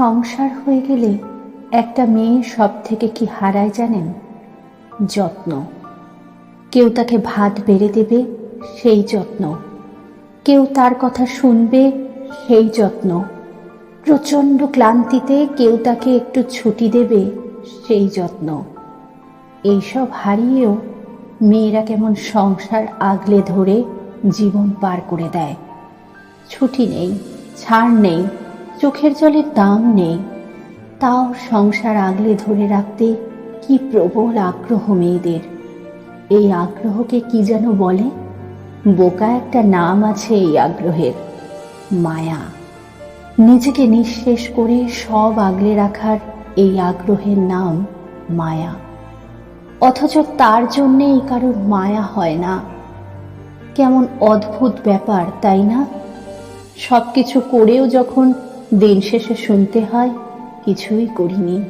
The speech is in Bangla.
সংসার হয়ে গেলে একটা মেয়ে সব থেকে কি হারায় জানেন? যত্ন। কেউ তাকে ভাত বেড়ে দেবে, সেই যত্ন। কেউ তার কথা শুনবে, সেই যত্ন। প্রচণ্ড ক্লান্তিতে কেউ তাকে একটু ছুটি দেবে, সেই যত্ন। এইসব হারিয়েও মেয়েরা কেমন সংসার আগলে ধরে জীবন পার করে দেয়। ছুটি নেই, ছাড় নেই, চোখের জলের দাম নেই, তাও সংসার আগলে ধরে রাখতে কি প্রবল আগ্রহ মেয়েদের। এই আগ্রহকে কি যেন বলে, বোকা একটা নাম আছে এই আগ্রহের, মায়া। নিজেকে নিঃশেষ করে সব আগলে রাখার এই আগ্রহের নাম মায়া। অথচ তার জন্যেই কারোর মায়া হয় না। কেমন অদ্ভুত ব্যাপার, তাই না? সবকিছু করেও যখন দিন শেষে শুনতে হয় কিছুই করিনি।